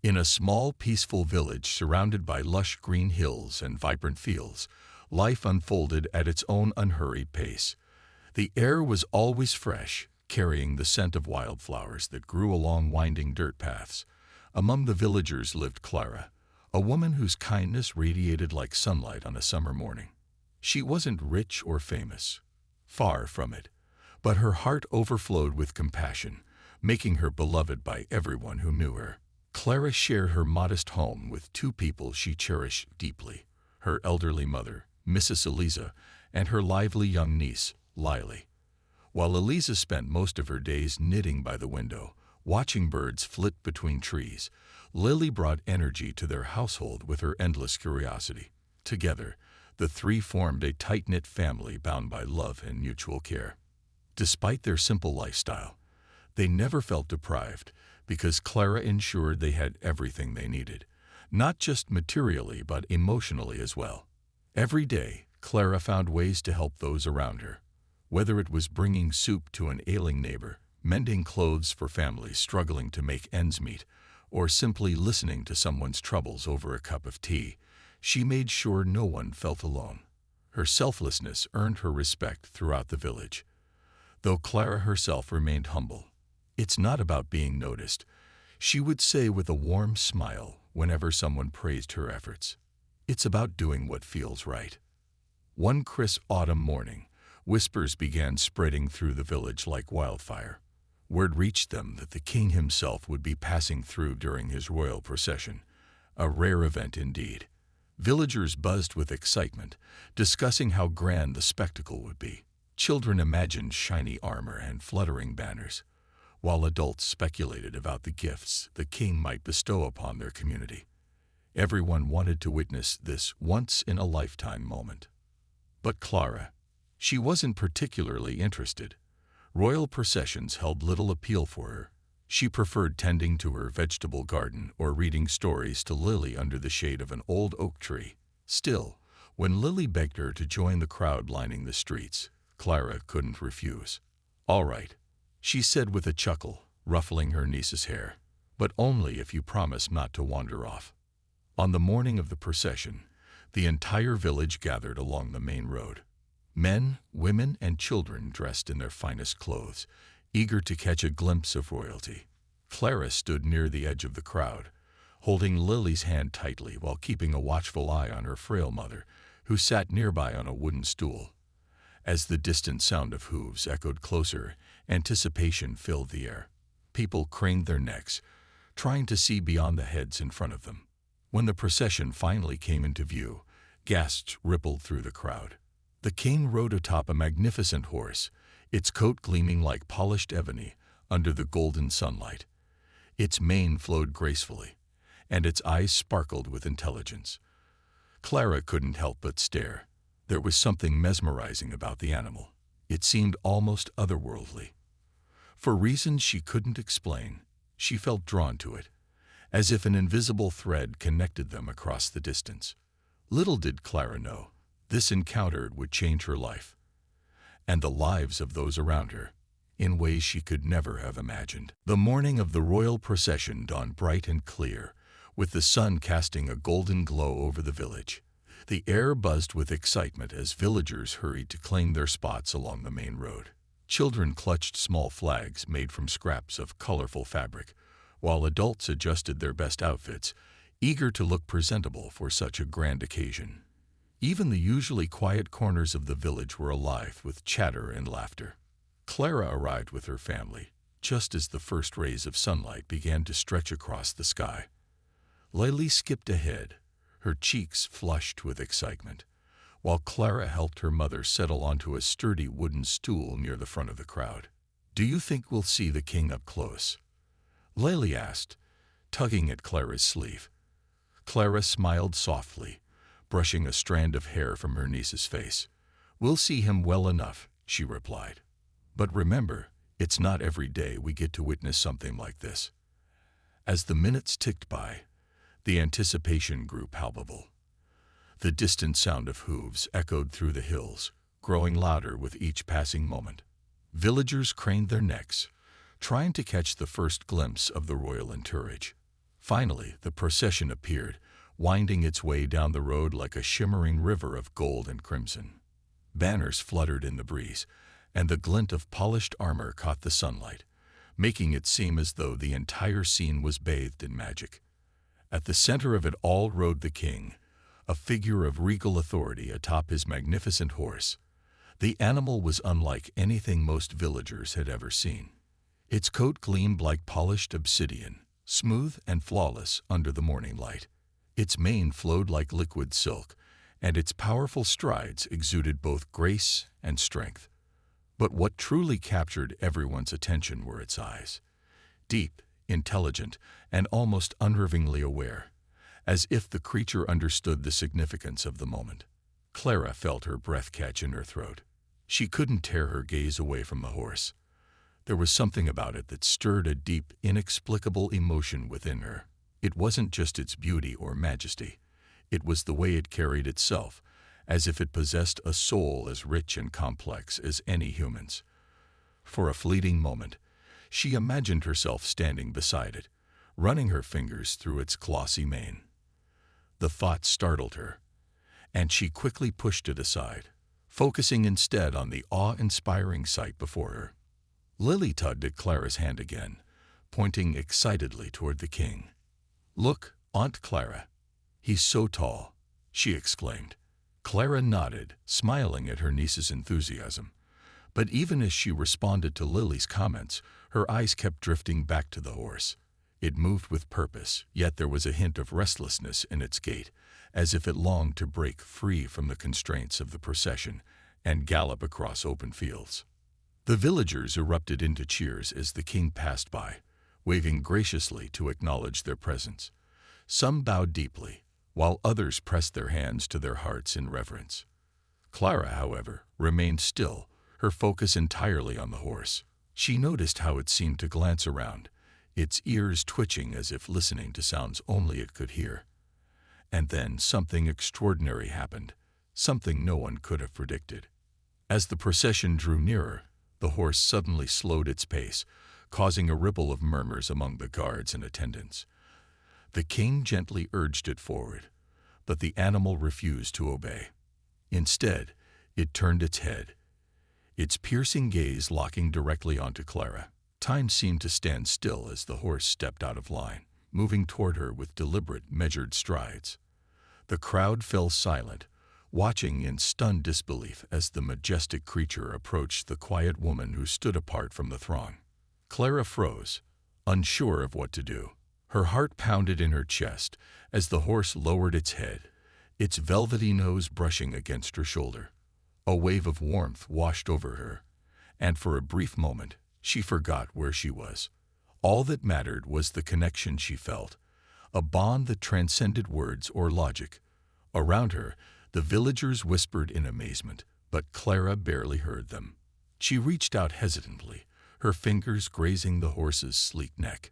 In a small, peaceful village surrounded by lush green hills and vibrant fields, life unfolded at its own unhurried pace. The air was always fresh, carrying the scent of wildflowers that grew along winding dirt paths. Among the villagers lived Clara, a woman whose kindness radiated like sunlight on a summer morning. She wasn't rich or famous, far from it, but her heart overflowed with compassion, making her beloved by everyone who knew her. Clara shared her modest home with two people she cherished deeply: her elderly mother, Mrs. Eliza, and her lively young niece, Lily. While Eliza spent most of her days knitting by the window, watching birds flit between trees, Lily brought energy to their household with her endless curiosity. Together, the three formed a tight-knit family bound by love and mutual care. Despite their simple lifestyle, they never felt deprived because Clara ensured they had everything they needed, not just materially but emotionally as well. Every day, Clara found ways to help those around her, whether it was bringing soup to an ailing neighbor, mending clothes for families struggling to make ends meet, or simply listening to someone's troubles over a cup of tea. She made sure no one felt alone. Her selflessness earned her respect throughout the village. Though Clara herself remained humble, "It's not about being noticed," she would say with a warm smile whenever someone praised her efforts. "It's about doing what feels right." One crisp autumn morning, whispers began spreading through the village like wildfire. Word reached them that the king himself would be passing through during his royal procession, a rare event indeed. Villagers buzzed with excitement, discussing how grand the spectacle would be. Children imagined shiny armor and fluttering banners, while adults speculated about the gifts the king might bestow upon their community. Everyone wanted to witness this once-in-a-lifetime moment. But Clara, she wasn't particularly interested. Royal processions held little appeal for her. She preferred tending to her vegetable garden or reading stories to Lily under the shade of an old oak tree. Still, when Lily begged her to join the crowd lining the streets, Clara couldn't refuse. "All right," she said with a chuckle, ruffling her niece's hair, "but only if you promise not to wander off." On the morning of the procession, the entire village gathered along the main road. Men, women, and children dressed in their finest clothes, eager to catch a glimpse of royalty. Clara stood near the edge of the crowd, holding Lily's hand tightly while keeping a watchful eye on her frail mother, who sat nearby on a wooden stool. As the distant sound of hooves echoed closer, anticipation filled the air. People craned their necks, trying to see beyond the heads in front of them. When the procession finally came into view, gasps rippled through the crowd. The king rode atop a magnificent horse, its coat gleaming like polished ebony under the golden sunlight. Its mane flowed gracefully, and its eyes sparkled with intelligence. Clara couldn't help but stare. There was something mesmerizing about the animal. It seemed almost otherworldly. For reasons she couldn't explain, she felt drawn to it, as if an invisible thread connected them across the distance. Little did Clara know, this encounter would change her life, and the lives of those around her, in ways she could never have imagined. The morning of the royal procession dawned bright and clear, with the sun casting a golden glow over the village. The air buzzed with excitement as villagers hurried to claim their spots along the main road. Children clutched small flags made from scraps of colorful fabric, while adults adjusted their best outfits, eager to look presentable for such a grand occasion. Even the usually quiet corners of the village were alive with chatter and laughter. Clara arrived with her family, just as the first rays of sunlight began to stretch across the sky. Lily skipped ahead, her cheeks flushed with excitement, while Clara helped her mother settle onto a sturdy wooden stool near the front of the crowd. "Do you think we'll see the king up close?" Lily asked, tugging at Clara's sleeve. Clara smiled softly, brushing a strand of hair from her niece's face. "We'll see him well enough," she replied. "But remember, it's not every day we get to witness something like this." As the minutes ticked by, the anticipation grew palpable. The distant sound of hooves echoed through the hills, growing louder with each passing moment. Villagers craned their necks, trying to catch the first glimpse of the royal entourage. Finally, the procession appeared, winding its way down the road like a shimmering river of gold and crimson. Banners fluttered in the breeze, and the glint of polished armor caught the sunlight, making it seem as though the entire scene was bathed in magic. At the center of it all rode the king, a figure of regal authority atop his magnificent horse. The animal was unlike anything most villagers had ever seen. Its coat gleamed like polished obsidian, smooth and flawless under the morning light. Its mane flowed like liquid silk, and its powerful strides exuded both grace and strength. But what truly captured everyone's attention were its eyes. Deep, intelligent, and almost unnervingly aware, as if the creature understood the significance of the moment. Clara felt her breath catch in her throat. She couldn't tear her gaze away from the horse. There was something about it that stirred a deep, inexplicable emotion within her. It wasn't just its beauty or majesty. It was the way it carried itself, as if it possessed a soul as rich and complex as any human's. For a fleeting moment, she imagined herself standing beside it, running her fingers through its glossy mane. The thought startled her, and she quickly pushed it aside, focusing instead on the awe-inspiring sight before her. Lily tugged at Clara's hand again, pointing excitedly toward the king. "Look, Aunt Clara. He's so tall," she exclaimed. Clara nodded, smiling at her niece's enthusiasm. But even as she responded to Lily's comments, her eyes kept drifting back to the horse. It moved with purpose, yet there was a hint of restlessness in its gait, as if it longed to break free from the constraints of the procession and gallop across open fields. The villagers erupted into cheers as the king passed by, waving graciously to acknowledge their presence. Some bowed deeply, while others pressed their hands to their hearts in reverence. Clara, however, remained still, her focus entirely on the horse. She noticed how it seemed to glance around, its ears twitching as if listening to sounds only it could hear. And then something extraordinary happened, something no one could have predicted. As the procession drew nearer, the horse suddenly slowed its pace, causing a ripple of murmurs among the guards and attendants. The king gently urged it forward, but the animal refused to obey. Instead, it turned its head, its piercing gaze locking directly onto Clara. Time seemed to stand still as the horse stepped out of line, moving toward her with deliberate, measured strides. The crowd fell silent, watching in stunned disbelief as the majestic creature approached the quiet woman who stood apart from the throng. Clara froze, unsure of what to do. Her heart pounded in her chest as the horse lowered its head, its velvety nose brushing against her shoulder. A wave of warmth washed over her, and for a brief moment, she forgot where she was. All that mattered was the connection she felt, a bond that transcended words or logic. Around her, the villagers whispered in amazement, but Clara barely heard them. She reached out hesitantly, her fingers grazing the horse's sleek neck.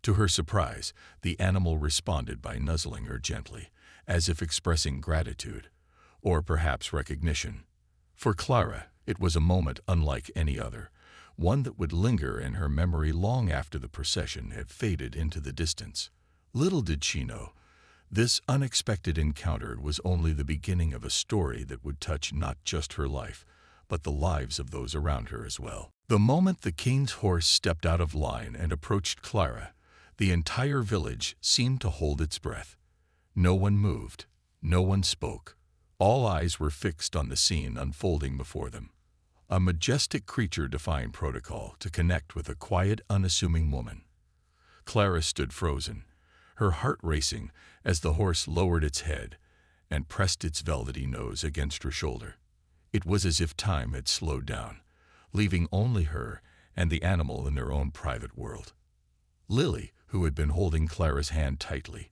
To her surprise, the animal responded by nuzzling her gently, as if expressing gratitude, or perhaps recognition. For Clara, it was a moment unlike any other, one that would linger in her memory long after the procession had faded into the distance. Little did she know, this unexpected encounter was only the beginning of a story that would touch not just her life, but the lives of those around her as well. The moment the king's horse stepped out of line and approached Clara, the entire village seemed to hold its breath. No one moved, no one spoke. All eyes were fixed on the scene unfolding before them. A majestic creature defying protocol to connect with a quiet, unassuming woman. Clara stood frozen, her heart racing as the horse lowered its head and pressed its velvety nose against her shoulder. It was as if time had slowed down, leaving only her and the animal in their own private world. Lily, who had been holding Clara's hand tightly,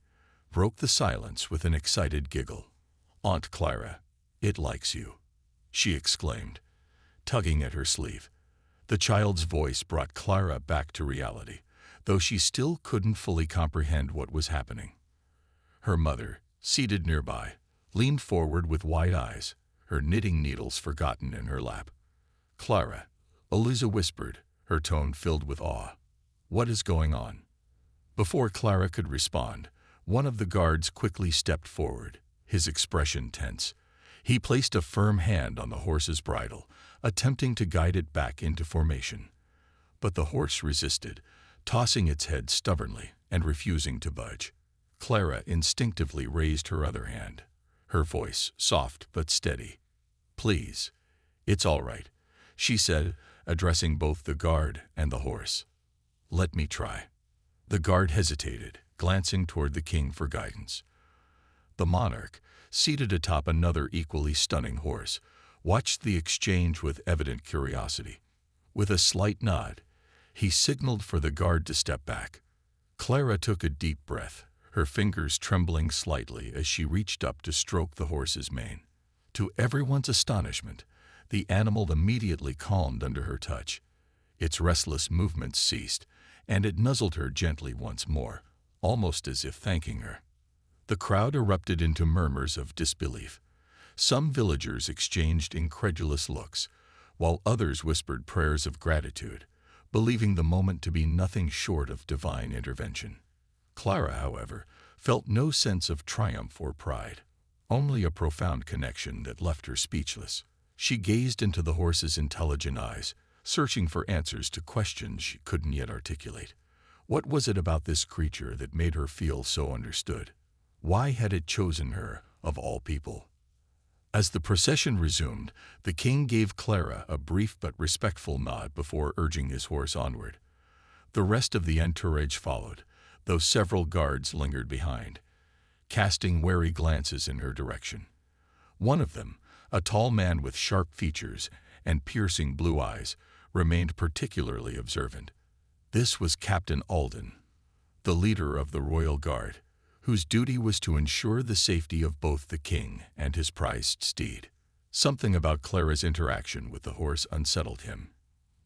broke the silence with an excited giggle. "Aunt Clara, it likes you," she exclaimed, tugging at her sleeve. The child's voice brought Clara back to reality, though she still couldn't fully comprehend what was happening. Her mother, seated nearby, leaned forward with wide eyes, her knitting needles forgotten in her lap. "Clara," Eliza whispered, her tone filled with awe. "What is going on?" Before Clara could respond, one of the guards quickly stepped forward, his expression tense. He placed a firm hand on the horse's bridle, attempting to guide it back into formation. But the horse resisted, tossing its head stubbornly and refusing to budge. Clara instinctively raised her other hand, her voice soft but steady. "Please, it's all right," she said, addressing both the guard and the horse. "Let me try." The guard hesitated, glancing toward the king for guidance. The monarch, seated atop another equally stunning horse, watched the exchange with evident curiosity. With a slight nod, he signaled for the guard to step back. Clara took a deep breath, her fingers trembling slightly as she reached up to stroke the horse's mane. To everyone's astonishment, the animal immediately calmed under her touch. Its restless movements ceased, and it nuzzled her gently once more, almost as if thanking her. The crowd erupted into murmurs of disbelief. Some villagers exchanged incredulous looks, while others whispered prayers of gratitude, believing the moment to be nothing short of divine intervention. Clara, however, felt no sense of triumph or pride, only a profound connection that left her speechless. She gazed into the horse's intelligent eyes, searching for answers to questions she couldn't yet articulate. What was it about this creature that made her feel so understood? Why had it chosen her, of all people? As the procession resumed, the king gave Clara a brief but respectful nod before urging his horse onward. The rest of the entourage followed, though several guards lingered behind, casting wary glances in her direction. One of them, a tall man with sharp features and piercing blue eyes, remained particularly observant. This was Captain Alden, the leader of the royal guard, whose duty was to ensure the safety of both the king and his prized steed. Something about Clara's interaction with the horse unsettled him,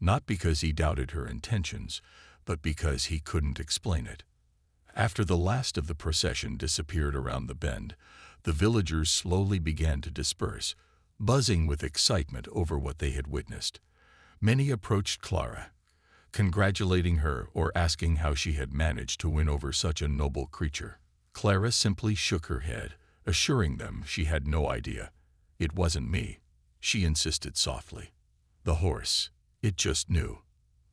not because he doubted her intentions, but because he couldn't explain it. After the last of the procession disappeared around the bend, the villagers slowly began to disperse, buzzing with excitement over what they had witnessed. Many approached Clara, congratulating her or asking how she had managed to win over such a noble creature. Clara simply shook her head, assuring them she had no idea. "It wasn't me," she insisted softly. "The horse, it just knew."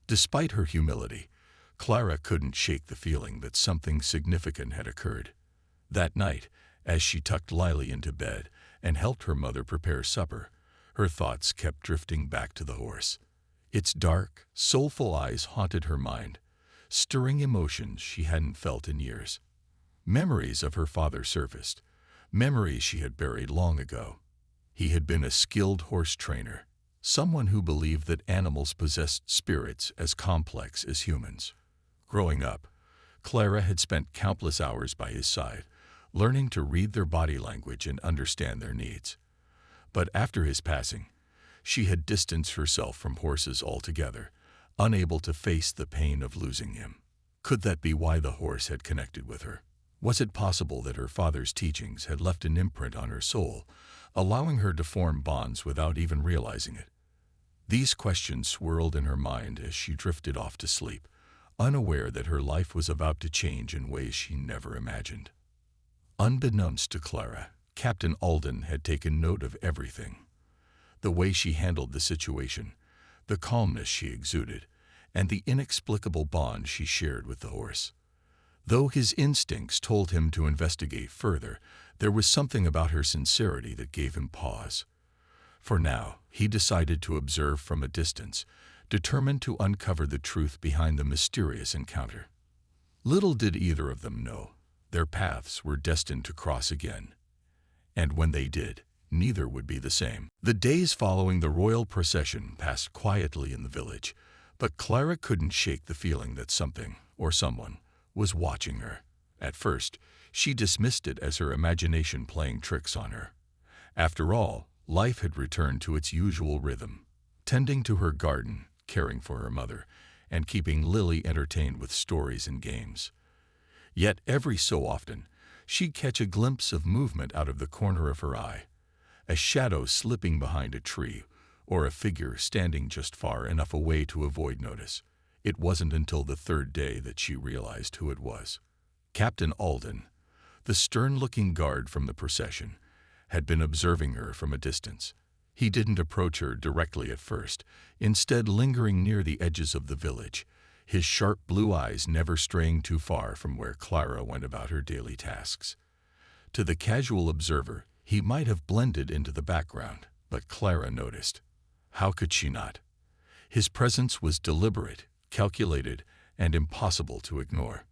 Despite her humility, Clara couldn't shake the feeling that something significant had occurred. That night, as she tucked Lily into bed and helped her mother prepare supper, her thoughts kept drifting back to the horse. Its dark, soulful eyes haunted her mind, stirring emotions she hadn't felt in years. Memories of her father surfaced, memories she had buried long ago. He had been a skilled horse trainer, someone who believed that animals possessed spirits as complex as humans. Growing up, Clara had spent countless hours by his side, learning to read their body language and understand their needs. But after his passing, she had distanced herself from horses altogether, unable to face the pain of losing him. Could that be why the horse had connected with her? Was it possible that her father's teachings had left an imprint on her soul, allowing her to form bonds without even realizing it? These questions swirled in her mind as she drifted off to sleep, unaware that her life was about to change in ways she never imagined. Unbeknownst to Clara, Captain Alden had taken note of everything. The way she handled the situation, the calmness she exuded, and the inexplicable bond she shared with the horse. Though his instincts told him to investigate further, there was something about her sincerity that gave him pause. For now, he decided to observe from a distance, determined to uncover the truth behind the mysterious encounter. Little did either of them know, their paths were destined to cross again. And when they did, neither would be the same. The days following the royal procession passed quietly in the village, but Clara couldn't shake the feeling that something, or someone, was watching her. At first, she dismissed it as her imagination playing tricks on her. After all, life had returned to its usual rhythm, tending to her garden, caring for her mother, and keeping Lily entertained with stories and games. Yet every so often, she'd catch a glimpse of movement out of the corner of her eye, a shadow slipping behind a tree, or a figure standing just far enough away to avoid notice. It wasn't until the third day that she realized who it was. Captain Alden, the stern-looking guard from the procession, had been observing her from a distance. He didn't approach her directly at first, instead lingering near the edges of the village, his sharp blue eyes never straying too far from where Clara went about her daily tasks. To the casual observer, he might have blended into the background, but Clara noticed. How could she not? His presence was deliberate, calculated, and impossible to ignore.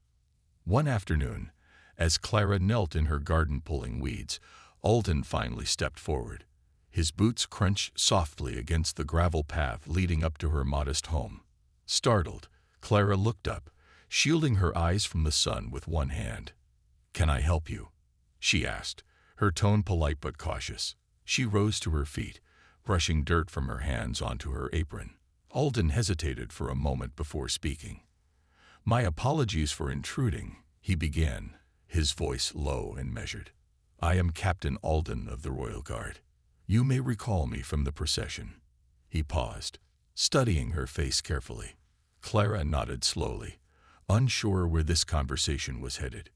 One afternoon, as Clara knelt in her garden pulling weeds, Alden finally stepped forward. His boots crunched softly against the gravel path leading up to her modest home. Startled, Clara looked up, shielding her eyes from the sun with one hand. "Can I help you?" she asked, her tone polite but cautious. She rose to her feet, brushing dirt from her hands onto her apron. Alden hesitated for a moment before speaking. "My apologies for intruding," he began, his voice low and measured. "I am Captain Alden of the Royal Guard. You may recall me from the procession." He paused, studying her face carefully. Clara nodded slowly, unsure where this conversation was headed.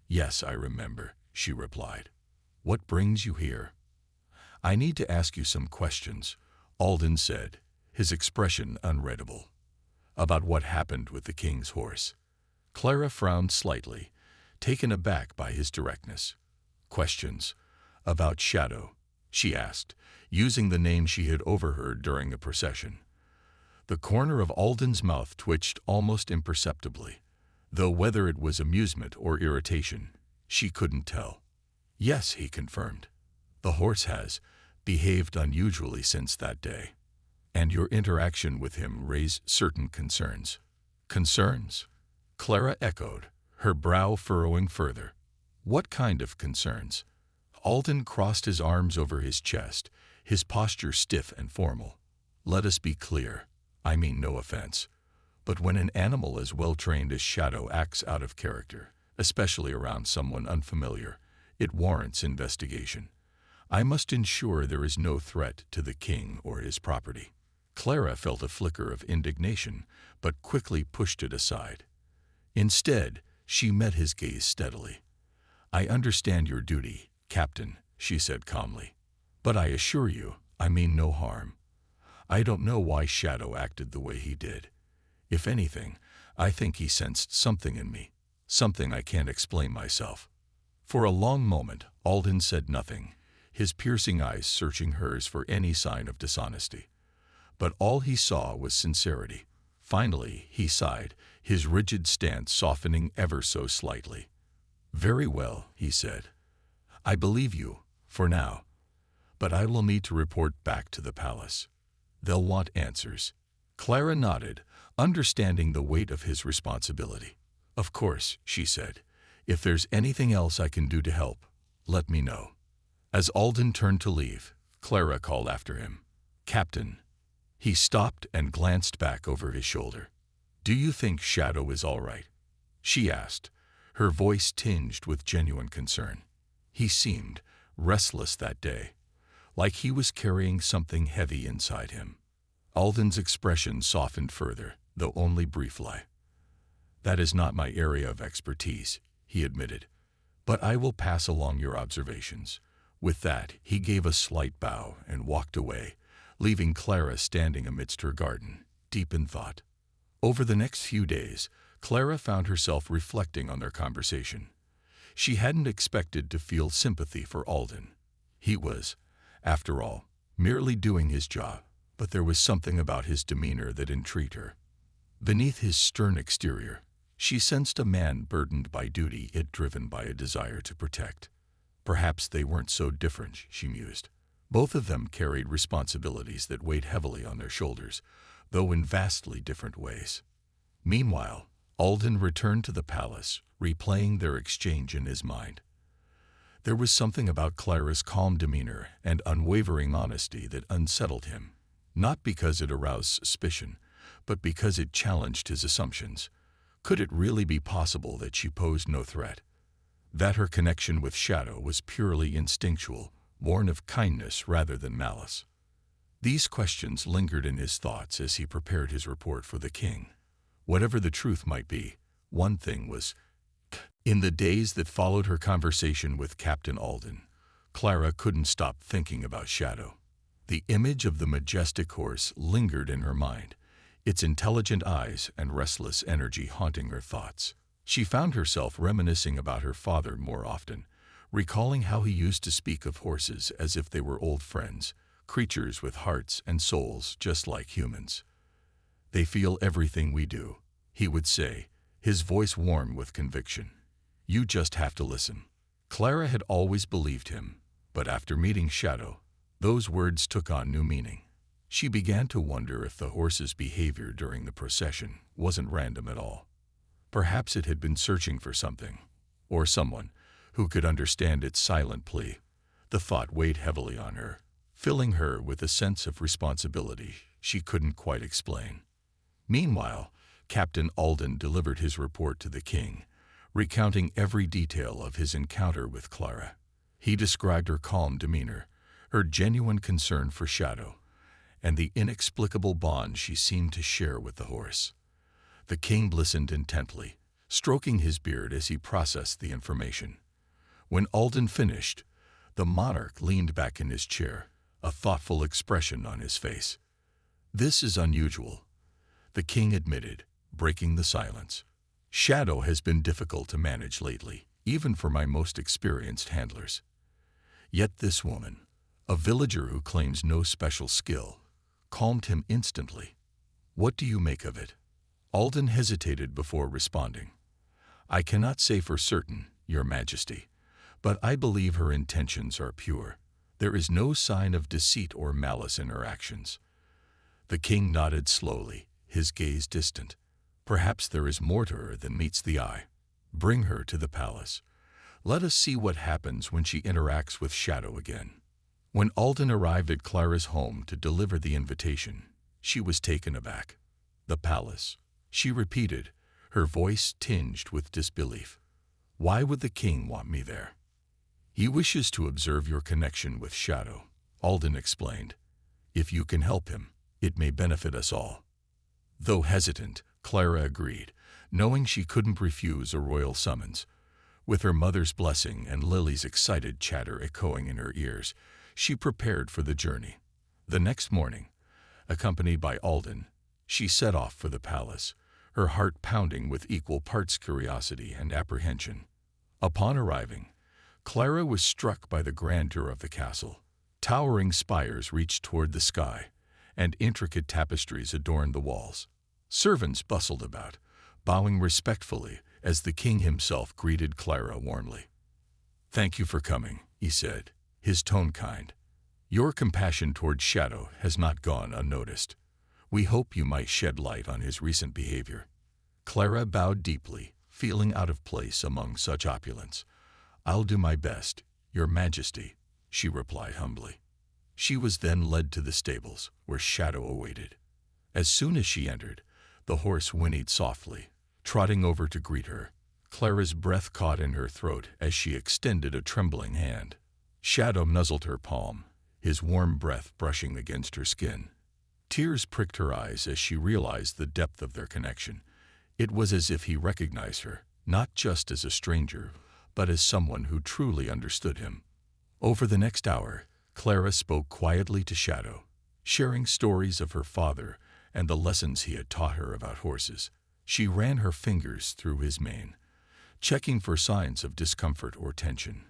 "Yes, I remember," she replied. "What brings you here?" "I need to ask you some questions," Alden said, his expression unreadable. "About what happened with the king's horse." Clara frowned slightly, taken aback by his directness. "Questions? About Shadow?" she asked, using the name she had overheard during the procession. The corner of Alden's mouth twitched almost imperceptibly, though whether it was amusement or irritation, she couldn't tell. "Yes," he confirmed. "The horse has behaved unusually since that day, and your interaction with him raised certain concerns." "Concerns?" Clara echoed, her brow furrowing further. "What kind of concerns?" Alden crossed his arms over his chest, his posture stiff and formal. "Let us be clear. I mean no offense. But when an animal as well-trained as Shadow acts out of character, especially around someone unfamiliar, it warrants investigation. I must ensure there is no threat to the king or his property." Clara felt a flicker of indignation, but quickly pushed it aside. Instead, she met his gaze steadily. "I understand your duty, Captain," she said calmly. "But I assure you, I mean no harm. I don't know why Shadow acted the way he did. If anything, I think he sensed something in me, something I can't explain myself." For a long moment, Alden said nothing, his piercing eyes searching hers for any sign of dishonesty. But all he saw was sincerity. Finally, he sighed, his rigid stance softening ever so slightly. "Very well," he said. "I believe you, for now. But I will need to report back to the palace. They'll want answers." Clara nodded, understanding the weight of his responsibility. "Of course," she said. "If there's anything else I can do to help, let me know." As Alden turned to leave, Clara called after him. "Captain." He stopped and glanced back over his shoulder. "Do you think Shadow is all right?" she asked, her voice tinged with genuine concern. He seemed restless that day, like he was carrying something heavy inside him. Alden's expression softened further, though only briefly. "That is not my area of expertise," he admitted, "but I will pass along your observations." With that, he gave a slight bow and walked away, leaving Clara standing amidst her garden, deep in thought. Over the next few days, Clara found herself reflecting on their conversation. She hadn't expected to feel sympathy for Alden. He was, after all, merely doing his job, but there was something about his demeanor that intrigued her. Beneath his stern exterior, she sensed a man burdened by duty yet driven by a desire to protect. Perhaps they weren't so different, she mused. Both of them carried responsibilities that weighed heavily on their shoulders, though in vastly different ways. Meanwhile, Alden returned to the palace, replaying their exchange in his mind. There was something about Clara's calm demeanor and unwavering honesty that unsettled him, not because it aroused suspicion, but because it challenged his assumptions. Could it really be possible that she posed no threat? That her connection with Shadow was purely instinctual, born of kindness rather than malice? These questions lingered in his thoughts as he prepared his report for the king. Whatever the truth might be, one thing was in the days that followed her conversation with Captain Alden, Clara couldn't stop thinking about Shadow. The image of the majestic horse lingered in her mind, its intelligent eyes and restless energy haunting her thoughts. She found herself reminiscing about her father more often, recalling how he used to speak of horses as if they were old friends, creatures with hearts and souls just like humans. "They feel everything we do," he would say, his voice warm with conviction. "You just have to listen." Clara had always believed him, but after meeting Shadow, those words took on new meaning. She began to wonder if the horse's behavior during the procession wasn't random at all. Perhaps it had been searching for something, or someone, who could understand its silent plea. The thought weighed heavily on her, filling her with a sense of responsibility she couldn't quite explain. Meanwhile, Captain Alden delivered his report to the king, recounting every detail of his encounter with Clara. He described her calm demeanor, her genuine concern for Shadow, and the inexplicable bond she seemed to share with the horse. The king listened intently, stroking his beard as he processed the information. When Alden finished, the monarch leaned back in his chair, a thoughtful expression on his face. "This is unusual," the king admitted, breaking the silence. "Shadow has been difficult to manage lately, even for my most experienced handlers. Yet this woman, a villager who claims no special skill, calmed him instantly. What do you make of it?" Alden hesitated before responding. "I cannot say for certain, Your Majesty, but I believe her intentions are pure. There is no sign of deceit or malice in her actions." The king nodded slowly, his gaze distant. "Perhaps there is more to her than meets the eye. Bring her to the palace. Let us see what happens when she interacts with Shadow again." When Alden arrived at Clara's home to deliver the invitation, she was taken aback. "The palace," she repeated, her voice tinged with disbelief. "Why would the king want me there?" "He wishes to observe your connection with Shadow," Alden explained. "If you can help him, it may benefit us all." Though hesitant, Clara agreed, knowing she couldn't refuse a royal summons. With her mother's blessing and Lily's excited chatter echoing in her ears, she prepared for the journey. The next morning, accompanied by Alden, she set off for the palace, her heart pounding with equal parts curiosity and apprehension. Upon arriving, Clara was struck by the grandeur of the castle. Towering spires reached toward the sky, and intricate tapestries adorned the walls. Servants bustled about, bowing respectfully as the king himself greeted Clara warmly. "Thank you for coming," he said, his tone kind. "Your compassion toward Shadow has not gone unnoticed. We hope you might shed light on his recent behavior." Clara bowed deeply, feeling out of place among such opulence. "I'll do my best, Your Majesty," she replied humbly. She was then led to the stables, where Shadow awaited. As soon as she entered, the horse whinnied softly, trotting over to greet her. Clara's breath caught in her throat as she extended a trembling hand. Shadow nuzzled her palm, his warm breath brushing against her skin. Tears pricked her eyes as she realized the depth of their connection. It was as if he recognized her, not just as a stranger, but as someone who truly understood him. Over the next hour, Clara spoke quietly to Shadow, sharing stories of her father and the lessons he had taught her about horses. She ran her fingers through his mane, checking for signs of discomfort or tension.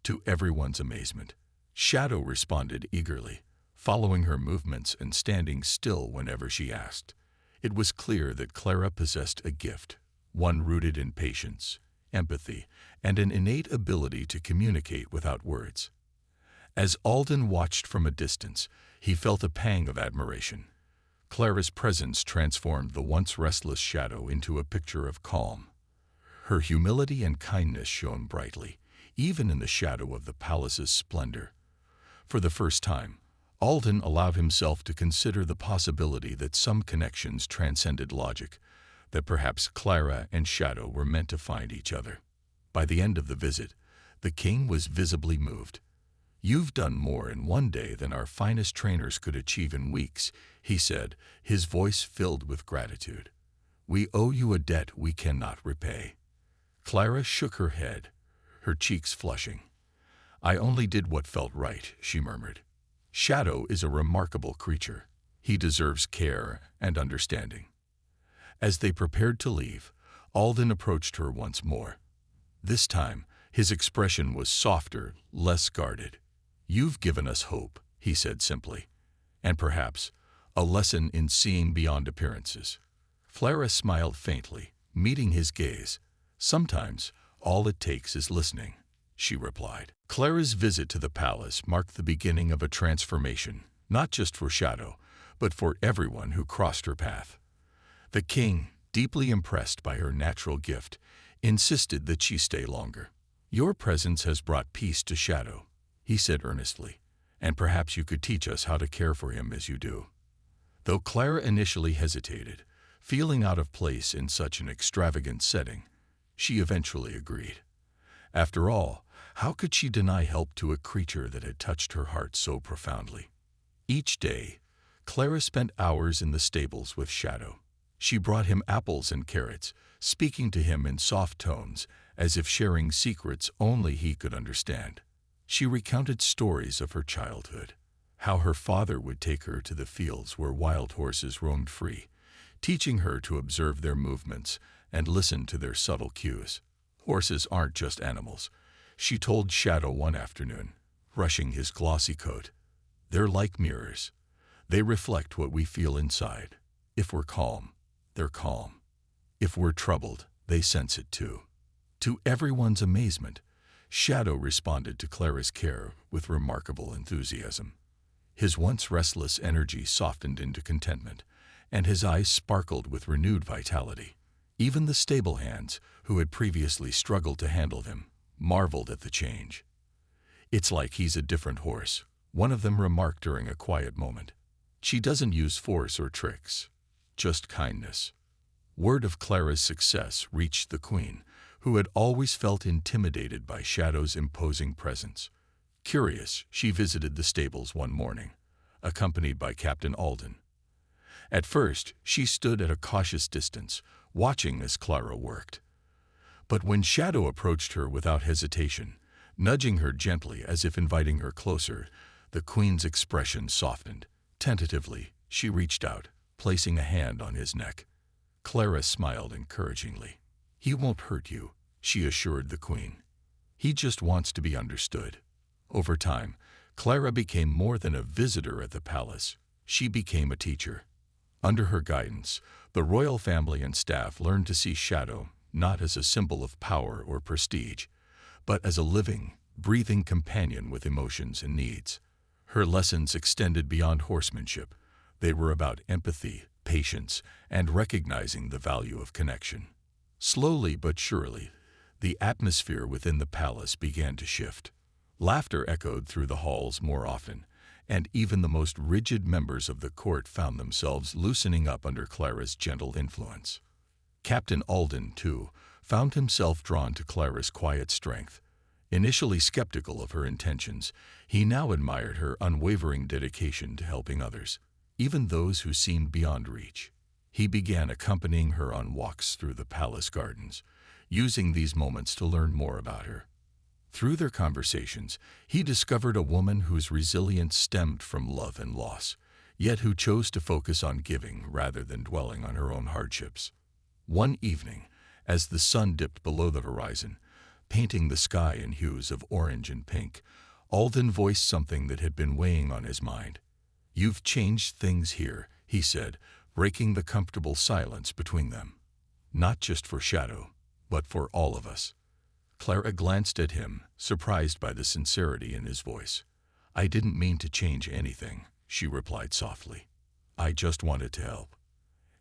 To everyone's amazement, Shadow responded eagerly, following her movements and standing still whenever she asked. It was clear that Clara possessed a gift, one rooted in patience, empathy, and an innate ability to communicate without words. As Alden watched from a distance, he felt a pang of admiration. Clara's presence transformed the once restless Shadow into a picture of calm. Her humility and kindness shone brightly, even in the shadow of the palace's splendor. For the first time, Alden allowed himself to consider the possibility that some connections transcended logic, that perhaps Clara and Shadow were meant to find each other. By the end of the visit, the king was visibly moved. "You've done more in one day than our finest trainers could achieve in weeks," he said, his voice filled with gratitude. We owe you a debt we cannot repay." Clara shook her head, her cheeks flushing. "I only did what felt right," she murmured. "Shadow is a remarkable creature. He deserves care and understanding." As they prepared to leave, Alden approached her once more. This time, his expression was softer, less guarded. "You've given us hope," he said simply, "and perhaps a lesson in seeing beyond appearances." Clara smiled faintly, meeting his gaze. "Sometimes, all it takes is listening," she replied. Clara's visit to the palace marked the beginning of a transformation, not just for Shadow, but for everyone who crossed her path. The king, deeply impressed by her natural gift, insisted that she stay longer. "Your presence has brought peace to Shadow," he said earnestly, "and perhaps you could teach us how to care for him as you do." Though Clara initially hesitated, feeling out of place in such an extravagant setting, she eventually agreed. After all, how could she deny help to a creature that had touched her heart so profoundly? Each day, Clara spent hours in the stables with Shadow. She brought him apples and carrots, speaking to him in soft tones, as if sharing secrets only he could understand. She recounted stories of her childhood, how her father would take her to the fields where wild horses roamed free, teaching her to observe their movements and listen to their subtle cues. "Horses aren't just animals," she told Shadow one afternoon, brushing his glossy coat. "They're like mirrors. They reflect what we feel inside. If we're calm, they're calm. If we're troubled, they sense it too." To everyone's amazement, Shadow responded to Clara's care with remarkable enthusiasm. His once restless energy softened into contentment, and his eyes sparkled with renewed vitality. Even the stable hands, who had previously struggled to handle him, marveled at the change. "It's like he's a different horse," one of them remarked during a quiet moment. "She doesn't use force or tricks, just kindness." Word of Clara's success reached the queen, who had always felt intimidated by Shadow's imposing presence. Curious, she visited the stables one morning, accompanied by Captain Alden. At first, she stood at a cautious distance, watching as Clara worked. But when Shadow approached her without hesitation, nudging her gently as if inviting her closer, the queen's expression softened. Tentatively, she reached out, placing a hand on his neck. Clara smiled encouragingly. "He won't hurt you," she assured the queen. "He just wants to be understood." Over time, Clara became more than a visitor at the palace. She became a teacher. Under her guidance, the royal family and staff learned to see Shadow not as a symbol of power or prestige, but as a living, breathing companion with emotions and needs. Her lessons extended beyond horsemanship. They were about empathy, patience, and recognizing the value of connection. Slowly but surely, the atmosphere within the palace began to shift. Laughter echoed through the halls more often, and even the most rigid members of the court found themselves loosening up under Clara's gentle influence. Captain Alden, too, found himself drawn to Clara's quiet strength. Initially skeptical of her intentions, he now admired her unwavering dedication to helping others, even those who seemed beyond reach. He began accompanying her on walks through the palace gardens, using these moments to learn more about her. Through their conversations, he discovered a woman whose resilience stemmed from love and loss, yet who chose to focus on giving rather than dwelling on her own hardships. One evening, as the sun dipped below the horizon, painting the sky in hues of orange and pink, Alden voiced something that had been weighing on his mind. "You've changed things here," he said, breaking the comfortable silence between them. "Not just for Shadow, but for all of us." Clara glanced at him, surprised by the sincerity in his voice. "I didn't mean to change anything," she replied softly. "I just wanted to help."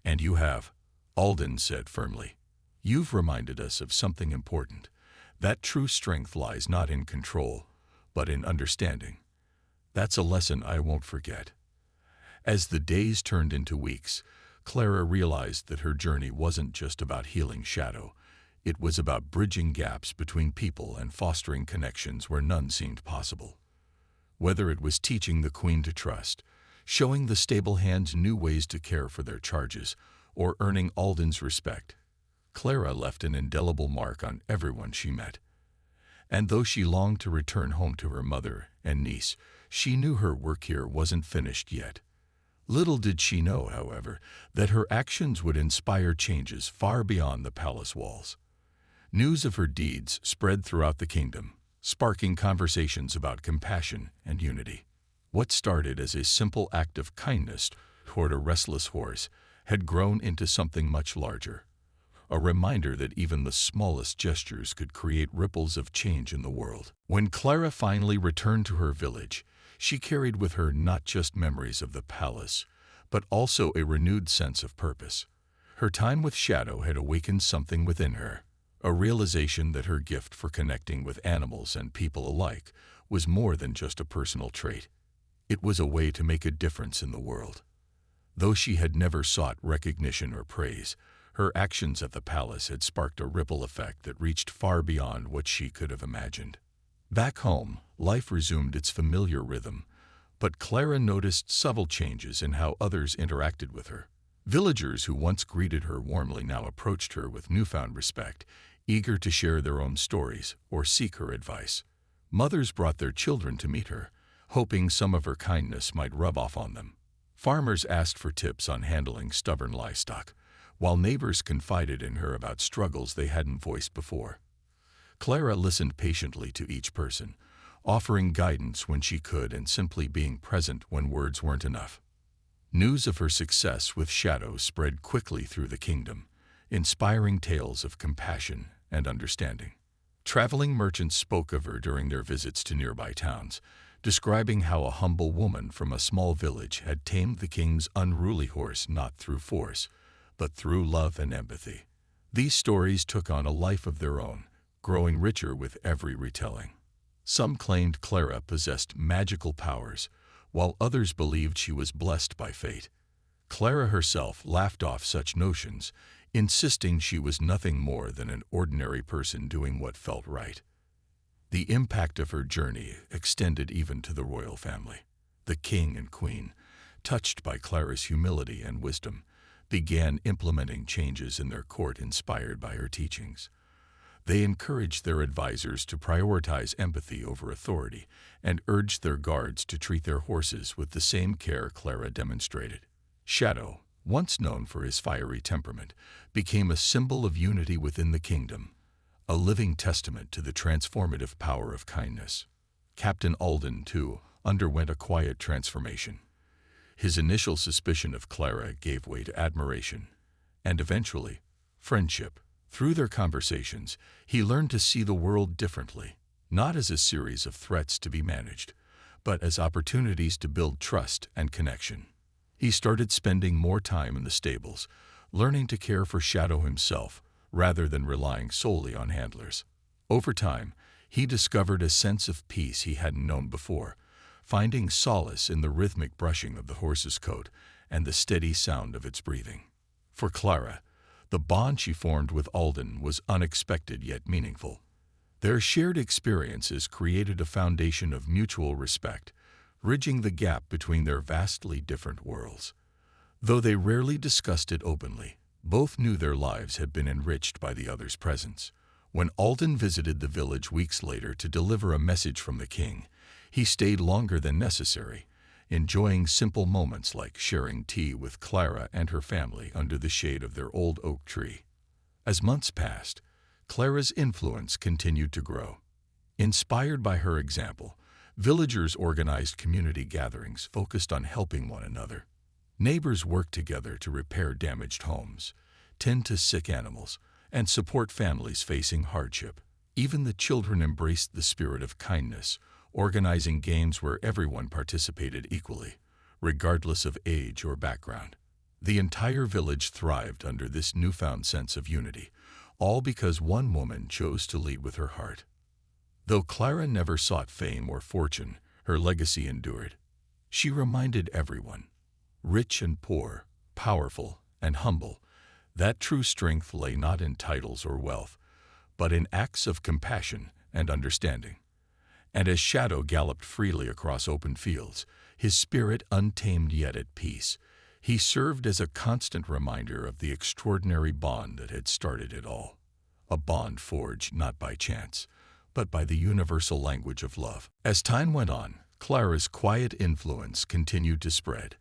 "And you have," Alden said firmly. "You've reminded us of something important, that true strength lies not in control, but in understanding. That's a lesson I won't forget." As the days turned into weeks, Clara realized that her journey wasn't just about healing Shadow. It was about bridging gaps between people and fostering connections where none seemed possible. Whether it was teaching the queen to trust, showing the stable hands new ways to care for their charges, or earning Alden's respect. Clara left an indelible mark on everyone she met. And though she longed to return home to her mother and niece, she knew her work here wasn't finished yet. Little did she know, however, that her actions would inspire changes far beyond the palace walls. News of her deeds spread throughout the kingdom, sparking conversations about compassion and unity. What started as a simple act of kindness toward a restless horse had grown into something much larger, a reminder that even the smallest gestures could create ripples of change in the world. When Clara finally returned to her village, she carried with her not just memories of the palace, but also a renewed sense of purpose. Her time with Shadow had awakened something within her, a realization that her gift for connecting with animals and people alike was more than just a personal trait. It was a way to make a difference in the world. Though she had never sought recognition or praise, her actions at the palace had sparked a ripple effect that reached far beyond what she could have imagined. Back home, life resumed its familiar rhythm, but Clara noticed subtle changes in how others interacted with her. Villagers who once greeted her warmly now approached her with newfound respect, eager to share their own stories or seek her advice. Mothers brought their children to meet her, hoping some of her kindness might rub off on them. Farmers asked for tips on handling stubborn livestock, while neighbors confided in her about struggles they hadn't voiced before. Clara listened patiently to each person, offering guidance when she could and simply being present when words weren't enough. News of her success with Shadow spread quickly through the kingdom, inspiring tales of compassion and understanding. Traveling merchants spoke of her during their visits to nearby towns, describing how a humble woman from a small village had tamed the king's unruly horse not through force, but through love and empathy. These stories took on a life of their own, growing richer with every retelling. Some claimed Clara possessed magical powers, while others believed she was blessed by fate. Clara herself laughed off such notions, insisting she was nothing more than an ordinary person doing what felt right. The impact of her journey extended even to the royal family. The king and queen, touched by Clara's humility and wisdom, began implementing changes in their court inspired by her teachings. They encouraged their advisors to prioritize empathy over authority and urged their guards to treat their horses with the same care Clara demonstrated. Shadow, once known for his fiery temperament, became a symbol of unity within the kingdom, a living testament to the transformative power of kindness. Captain Alden, too, underwent a quiet transformation. His initial suspicion of Clara gave way to admiration, and eventually, friendship. Through their conversations, he learned to see the world differently, not as a series of threats to be managed, but as opportunities to build trust and connection. He started spending more time in the stables, learning to care for Shadow himself, rather than relying solely on handlers. Over time, he discovered a sense of peace he hadn't known before, finding solace in the rhythmic brushing of the horse's coat and the steady sound of its breathing. For Clara, the bond she formed with Alden was unexpected yet meaningful. Their shared experiences created a foundation of mutual respect, bridging the gap between their vastly different worlds. Though they rarely discussed it openly, both knew their lives had been enriched by the other's presence. When Alden visited the village weeks later to deliver a message from the king, he stayed longer than necessary, enjoying simple moments like sharing tea with Clara and her family under the shade of their old oak tree. As months passed, Clara's influence continued to grow. Inspired by her example, villagers organized community gatherings focused on helping one another. Neighbors worked together to repair damaged homes, tend to sick animals, and support families facing hardship. Even the children embraced the spirit of kindness, organizing games where everyone participated equally, regardless of age or background. The entire village thrived under this newfound sense of unity, all because one woman chose to lead with her heart. Though Clara never sought fame or fortune, her legacy endured. She reminded everyone, rich and poor, powerful and humble, that true strength lay not in titles or wealth, but in acts of compassion and understanding. And as Shadow galloped freely across open fields, his spirit untamed yet at peace, He served as a constant reminder of the extraordinary bond that had started it all. A bond forged not by chance, but by the universal language of love. As time went on, Clara's quiet influence continued to spread,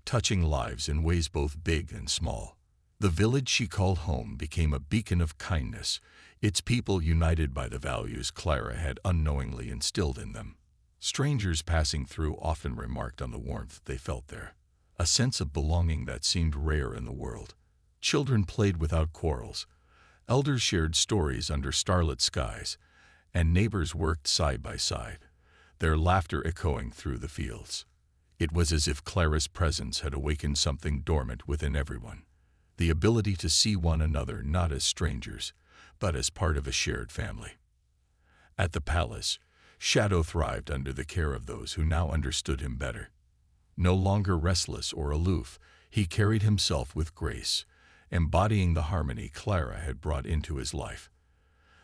touching lives in ways both big and small. The village she called home became a beacon of kindness, its people united by the values Clara had unknowingly instilled in them. Strangers passing through often remarked on the warmth they felt there, a sense of belonging that seemed rare in the world. Children played without quarrels, elders shared stories under starlit skies, and neighbors worked side by side, their laughter echoing through the fields. It was as if Clara's presence had awakened something dormant within everyone, the ability to see one another not as strangers, but as part of a shared family. At the palace, Shadow thrived under the care of those who now understood him better. No longer restless or aloof, he carried himself with grace, embodying the harmony Clara had brought into his life.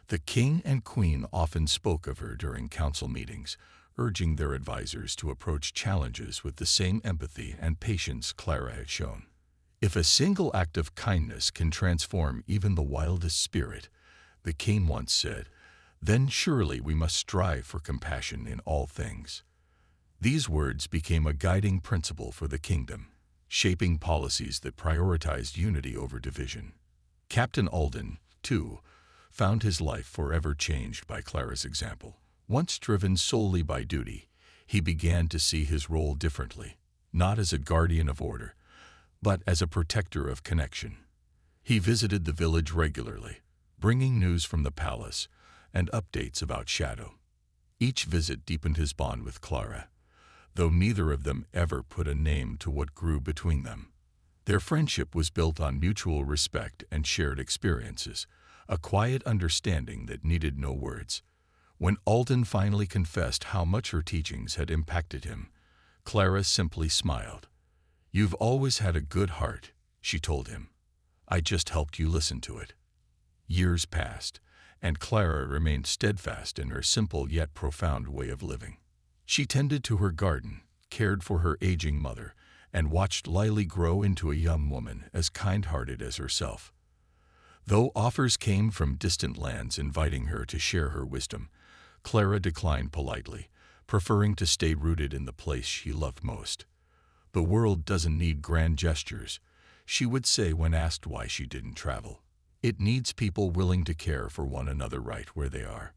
The king and queen often spoke of her during council meetings, urging their advisors to approach challenges with the same empathy and patience Clara had shown. If a single act of kindness can transform even the wildest spirit, the king once said, then surely we must strive for compassion in all things. These words became a guiding principle for the kingdom, shaping policies that prioritized unity over division. Captain Alden, too, found his life forever changed by Clara's example. Once driven solely by duty, he began to see his role differently, not as a guardian of order, but as a protector of connection. He visited the village regularly, bringing news from the palace and updates about Shadow. Each visit deepened his bond with Clara, though neither of them ever put a name to what grew between them. Their friendship was built on mutual respect and shared experiences, a quiet understanding that needed no words. When Alden finally confessed how much her teachings had impacted him, Clara simply smiled. "You've always had a good heart," she told him. "I just helped you listen to it." Years passed, and Clara remained steadfast in her simple yet profound way of living. She tended to her garden, cared for her aging mother, and watched Lily grow into a young woman as kind-hearted as herself. Though offers came from distant lands inviting her to share her wisdom, Clara declined politely, preferring to stay rooted in the place she loved most. "The world doesn't need grand gestures," she would say when asked why she didn't travel. "It needs people willing to care for one another right where they are."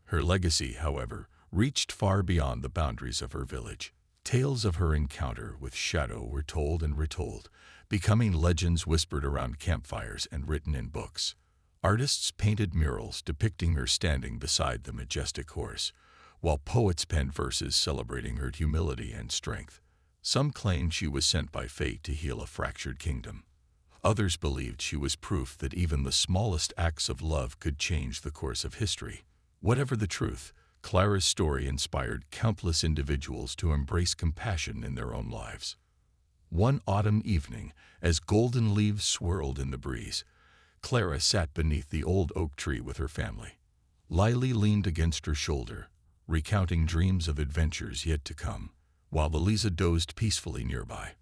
Her legacy, however, reached far beyond the boundaries of her village. Tales of her encounter with Shadow were told and retold, becoming legends whispered around campfires and written in books. Artists painted murals depicting her standing beside the majestic horse, while poets penned verses celebrating her humility and strength. Some claimed she was sent by fate to heal a fractured kingdom. Others believed she was proof that even the smallest acts of love could change the course of history. Whatever the truth, Clara's story inspired countless individuals to embrace compassion in their own lives. One autumn evening, as golden leaves swirled in the breeze, Clara sat beneath the old oak tree with her family. Lily leaned against her shoulder, recounting dreams of adventures yet to come, while Eliza dozed peacefully nearby.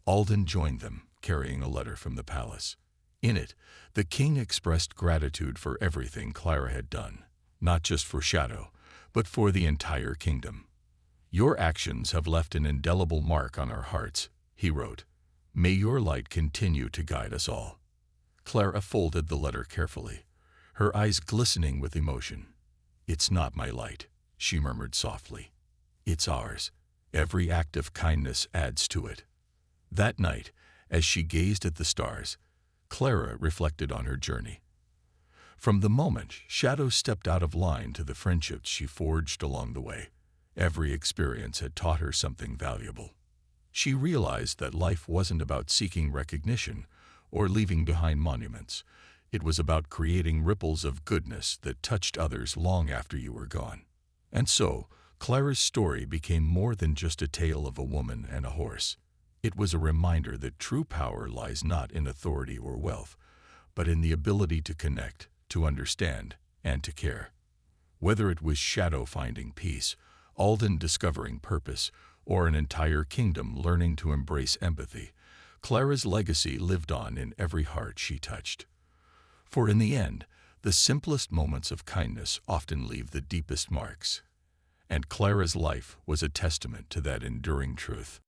Alden joined them, carrying a letter from the palace. In it, the king expressed gratitude for everything Clara had done, not just for Shadow, but for the entire kingdom. "Your actions have left an indelible mark on our hearts," he wrote. "May your light continue to guide us all." Clara folded the letter carefully, her eyes glistening with emotion. "It's not my light," she murmured softly. "It's ours. Every act of kindness adds to it." That night, as she gazed at the stars, Clara reflected on her journey. From the moment Shadow stepped out of line to the friendships she forged along the way, every experience had taught her something valuable. She realized that life wasn't about seeking recognition or leaving behind monuments. It was about creating ripples of goodness that touched others long after you were gone. And so, Clara's story became more than just a tale of a woman and a horse. It was a reminder that true power lies not in authority or wealth, but in the ability to connect, to understand, and to care. Whether it was Shadow finding peace, Alden discovering purpose, or an entire kingdom learning to embrace empathy, Clara's legacy lived on in every heart she touched. For in the end, the simplest moments of kindness often leave the deepest marks. And Clara's life was a testament to that enduring truth.